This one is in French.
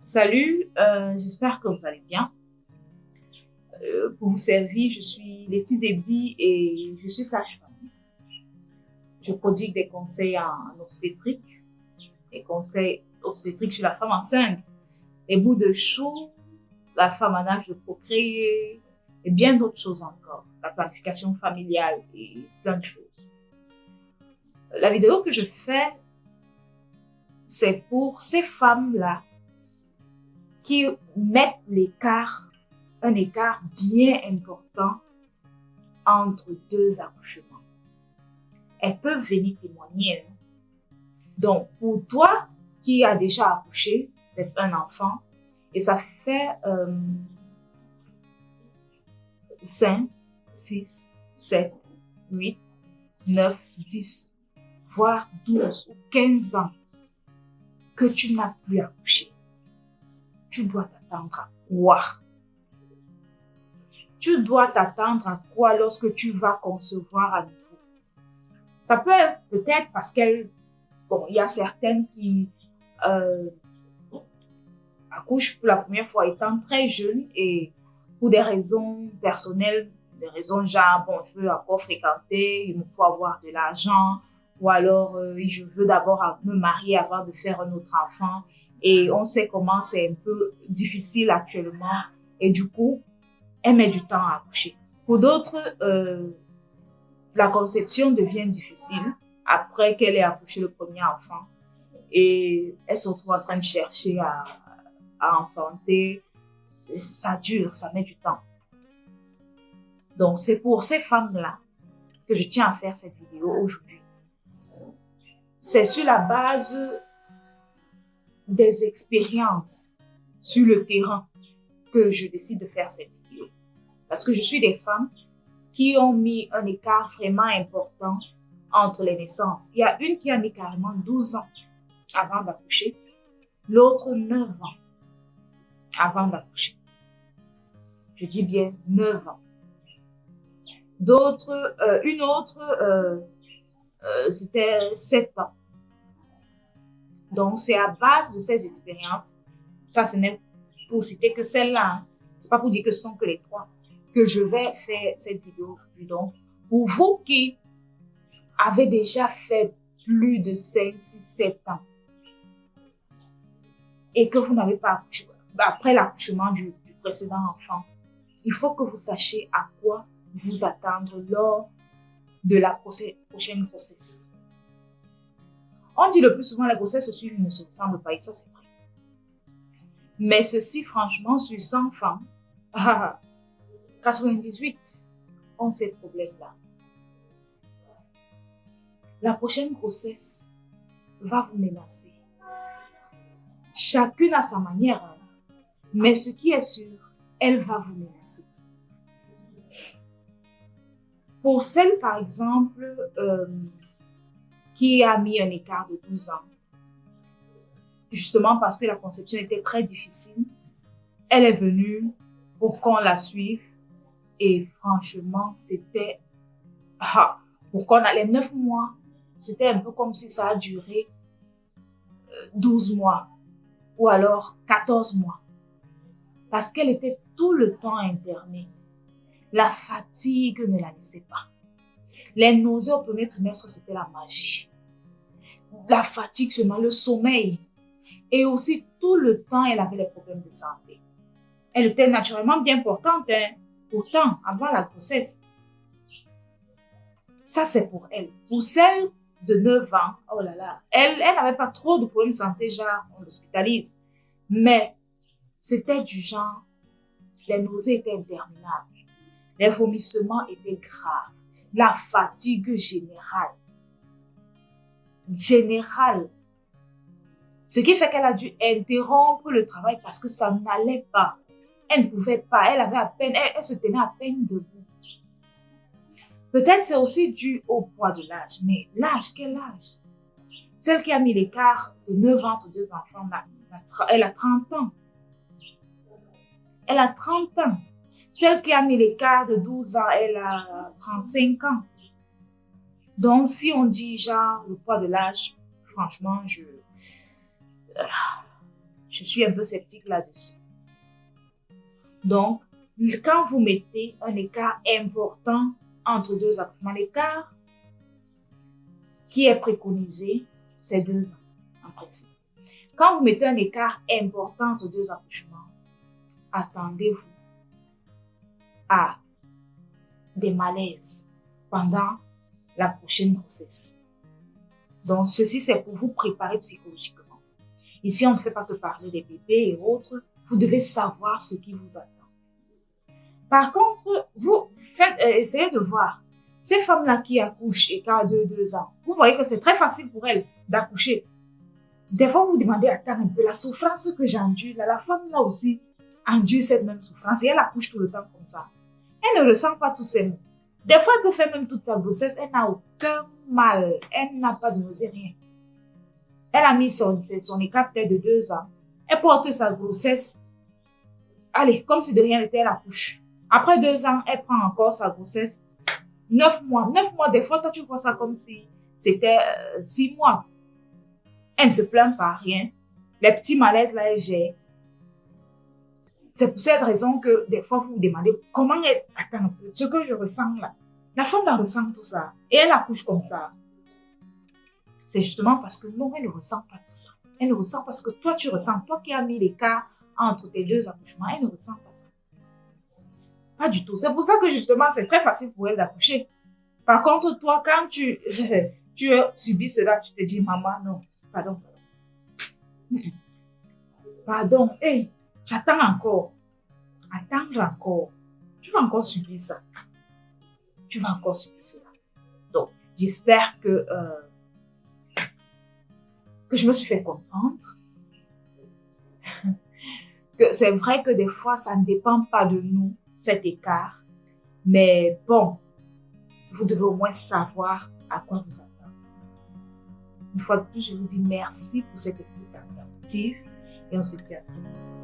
Salut, j'espère que vous allez bien. Pour vous servir, je suis Letty Deby et je suis sage-femme. Je prodigue des conseils en obstétrique, des conseils obstétriques sur la femme enceinte, les bouts de chou, la femme en âge de procréer et bien d'autres choses encore, la planification familiale et plein de choses. La vidéo que je fais, c'est pour ces femmes-là qui mettent un écart bien important entre deux accouchements. Elles peuvent venir témoigner. Donc, pour toi qui as déjà accouché, peut-être un enfant, et ça fait 5, 6, 7, 8, 9, 10, voire 12 ou 15 ans que tu n'as plus accouché. Tu dois t'attendre à quoi? Tu dois t'attendre à quoi lorsque tu vas concevoir à nouveau? Ça peut être peut-être parce il y a certaines qui accouchent pour la première fois étant très jeunes et pour des raisons personnelles, des raisons genre, je veux encore fréquenter, il me faut avoir de l'argent, ou alors je veux d'abord me marier avant de faire un autre enfant. Et on sait comment c'est un peu difficile actuellement. Et du coup, elle met du temps à accoucher. Pour d'autres, la conception devient difficile après qu'elle ait accouché le premier enfant. Et elle se retrouve en train de chercher à enfanter. Et ça dure, ça met du temps. Donc, c'est pour ces femmes-là que je tiens à faire cette vidéo aujourd'hui. C'est sur la base des expériences sur le terrain que je décide de faire cette vidéo. Parce que je suis des femmes qui ont mis un écart vraiment important entre les naissances. Il y a une qui a mis carrément 12 ans avant d'accoucher, l'autre 9 ans avant d'accoucher. Je dis bien 9 ans. Une autre, c'était 7 ans. Donc, c'est à base de ces expériences, ça ce n'est pour citer que celle-là, hein. C'est pas pour dire que ce sont que les trois, que je vais faire cette vidéo aujourd'hui. Donc, pour vous qui avez déjà fait plus de 5, 6, 7 ans et que vous n'avez pas accouché, après l'accouchement du précédent enfant, il faut que vous sachiez à quoi vous attendre lors de la prochaine grossesse. On dit le plus souvent la grossesse aussi ne se ressemble pas et ça c'est vrai. Mais ceci franchement sur 100 femmes, 98 ont ces problèmes-là. La prochaine grossesse va vous menacer. Chacune à sa manière, hein. Mais ce qui est sûr, elle va vous menacer. Pour celle, par exemple, qui a mis un écart de 12 ans, justement parce que la conception était très difficile, elle est venue pour qu'on la suive et franchement, c'était... pour qu'on allait 9 mois, c'était un peu comme si ça a duré 12 mois ou alors 14 mois. Parce qu'elle était tout le temps internée. La fatigue ne la laissait pas. Les nausées au premier trimestre, c'était la magie. La fatigue, seulement le sommeil. Et aussi, tout le temps, elle avait des problèmes de santé. Elle était naturellement bien portante, hein. Pourtant, avant la grossesse. Ça, c'est pour elle. Pour celle de 9 ans, oh là là, elle n'avait pas trop de problèmes de santé, genre, on l'hospitalise. Mais c'était du genre, les nausées étaient interminables. Les vomissements étaient graves. La fatigue générale. Ce qui fait qu'elle a dû interrompre le travail parce que ça n'allait pas. Elle ne pouvait pas, elle avait à peine, elle se tenait à peine debout. Peut-être c'est aussi dû au poids de l'âge. Mais l'âge, quel âge? Celle qui a mis l'écart de 9 ans entre deux enfants, elle a 30 ans. Elle a 30 ans. Celle qui a mis l'écart de 12 ans, elle a 35 ans. Donc, si on dit genre le poids de l'âge, franchement, je je suis un peu sceptique là-dessus. Donc, quand vous mettez un écart important entre deux accouchements, l'écart qui est préconisé, c'est 2 ans en principe. Quand vous mettez un écart important entre deux accouchements, attendez-vous à des malaises pendant la prochaine grossesse. Donc, ceci, c'est pour vous préparer psychologiquement. Ici, on ne fait pas que parler des bébés et autres. Vous devez savoir ce qui vous attend. Par contre, vous essayez de voir ces femmes-là qui accouchent et qui ont 2 ans. Vous voyez que c'est très facile pour elles d'accoucher. Des fois, vous vous demandez, attends un peu, la souffrance que j'endure, la femme-là aussi endure cette même souffrance et elle accouche tout le temps comme ça. Elle ne ressent pas tous ces maux. Des fois, elle peut faire même toute sa grossesse, elle n'a aucun mal, elle n'a pas de nausée, rien. Elle a mis son écart peut-être de 2 ans. Elle porte sa grossesse, allez, comme si de rien n'était, elle accouche. Après 2 ans, elle prend encore sa grossesse. 9 mois. 9 mois, des fois, toi, tu vois ça comme si c'était 6 mois. Elle ne se plaint pas, rien. Les petits malaises, là, elle gère. C'est pour cette raison que, des fois, vous vous demandez, comment elle, attends un peu, ce que je ressens là. La femme, là, ressent tout ça. Et elle accouche comme ça. C'est justement parce que non, elle ne ressent pas tout ça. Elle ne ressent pas ce que toi, tu ressens. Toi qui as mis l'écart entre tes 2 accouchements, elle ne ressent pas ça. Pas du tout. C'est pour ça que justement, c'est très facile pour elle d'accoucher. Par contre, toi, quand tu subis cela, tu te dis, maman, non, pardon. Pardon, hey, j'attends encore. Attendre encore. Tu vas encore subir ça. Tu vas encore subir cela. Donc, j'espère que je me suis fait comprendre. Que c'est vrai que des fois, ça ne dépend pas de nous, cet écart. Mais bon, vous devez au moins savoir à quoi vous attendre. Une fois de plus, je vous dis merci pour cette écoute attentive et on se dit à très bientôt.